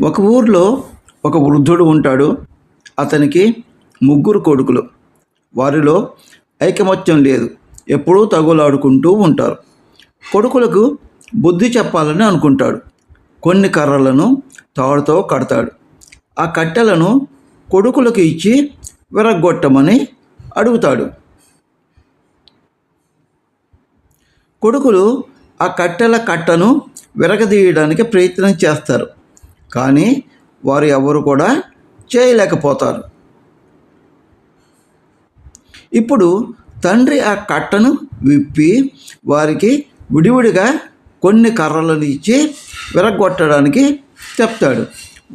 ఒక ఊర్లో ఒక వృద్ధుడు ఉంటాడు. అతనికి ముగ్గురు కొడుకులు. వారిలో ఐకమత్యం లేదు. ఎప్పుడూ తగులాడుకుంటూ ఉంటారు. కొడుకులకు బుద్ధి చెప్పాలని అనుకుంటాడు. కొన్ని కర్రలను తాడుతో కడతాడు. ఆ కట్టెలను కొడుకులకు ఇచ్చి విరగ్గొట్టమని అడుగుతాడు. కొడుకులు ఆ కట్టెల కట్టను విరగదీయడానికి ప్రయత్నం చేస్తారు. కానీ వారు ఎవరు కూడా చేయలేకపోతారు. ఇప్పుడు తండ్రి ఆ కట్టను విప్పి వారికి విడివిడిగా కొన్ని కర్రలను ఇచ్చి విరగొట్టడానికి చెప్తాడు.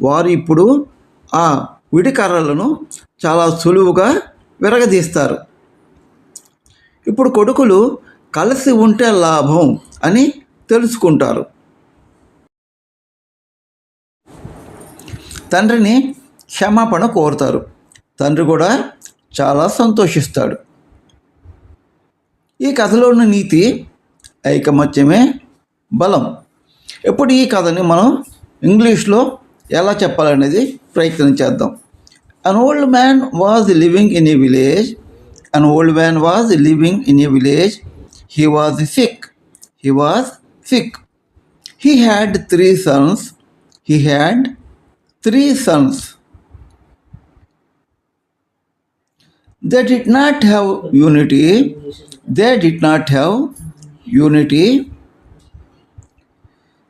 వారు ఇప్పుడు ఆ విడి కర్రలను చాలా సులువుగా విరగదీస్తారు. ఇప్పుడు కొడుకులు కలిసి ఉంటే లాభం అని తెలుసుకుంటారు. తండ్రిని క్షమాపణ కోరుతారు. తండ్రి కూడా చాలా సంతోషిస్తాడు. ఈ కథలోని నీతి ఐకమత్యమే బలం. ఇప్పుడు ఈ కథని మనం ఇంగ్లీష్లో ఎలా చెప్పాలనేది ప్రయత్నం చేద్దాం. An old man was living in a village. An old man was living in a village. He was sick. He was sick. He had 3 sons. He had 3 sons. They did not have unity. They did not have unity.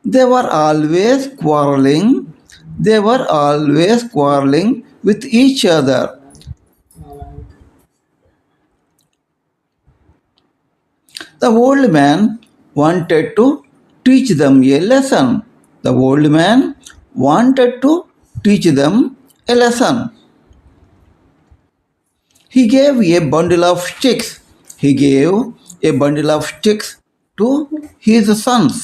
They were always quarreling. They were always quarreling with each other. The old man wanted to teach them a lesson. The old man wanted to teach them a lesson. He gave a bundle of sticks. He gave a bundle of sticks to his sons.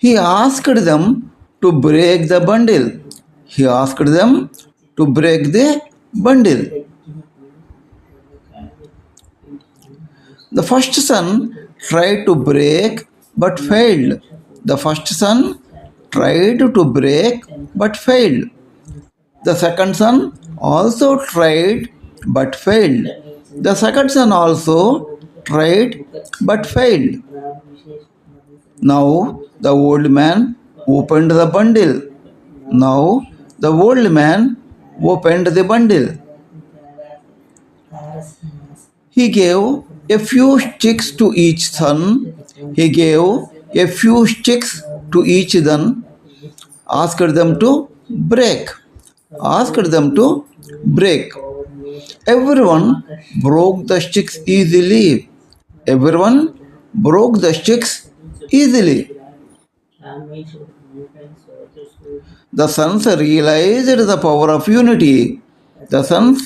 He asked them to break the bundle. He asked them to break the bundle. The first son tried to break but failed. The first son tried to break but failed. The second son also tried but failed. The second son also tried but failed. Now the old man opened the bundle. Now the old man opened the bundle. He gave a few sticks to each son. He gave a few sticks to each son. Asked them to break. Asked them to break. Everyone broke the sticks easily. Everyone broke the sticks easily. The sons realized the power of unity. The sons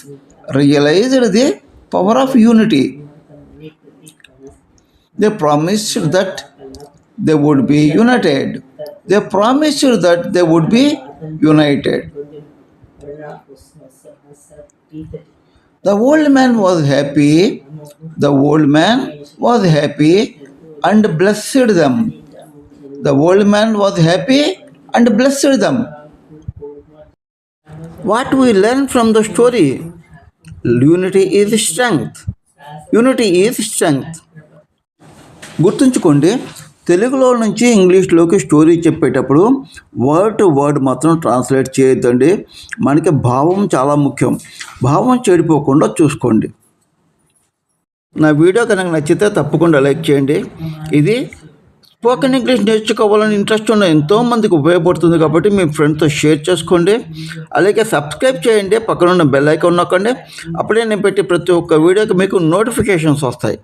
realized the power of unity. They promised that they would be united. They promised that they would be united. The old man was happy. The old man was happy and blessed them. The old man was happy and blessed them. What we learn from the story? Unity is strength. Unity is strength. గుర్తుంచుకోండి, తెలుగులో నుంచి ఇంగ్లీష్లోకి story చెప్పేటప్పుడు word to word మాత్రం translate చేయొద్దండి. మనకి భావం చాలా ముఖ్యం. భావం చెడిపోకుండా చూసుకోండి. నా వీడియో కనుక నచ్చితే తప్పకుండా లైక్ చేయండి. ఇది స్పోకెన్ ఇంగ్లీష్ నేర్చుకోవాలని ఇంట్రెస్ట్ ఉన్న ఎంతోమందికి ఉపయోగపడుతుంది కాబట్టి మీ ఫ్రెండ్స్తో షేర్ చేసుకోండి. అలాగే సబ్స్క్రైబ్ చేయండి. పక్కన ఉన్న బెల్ ఐకాన్ నొక్కండి. అప్పుడే నేను పెట్టే ప్రతి ఒక్క వీడియోకి మీకు నోటిఫికేషన్స్ వస్తాయి.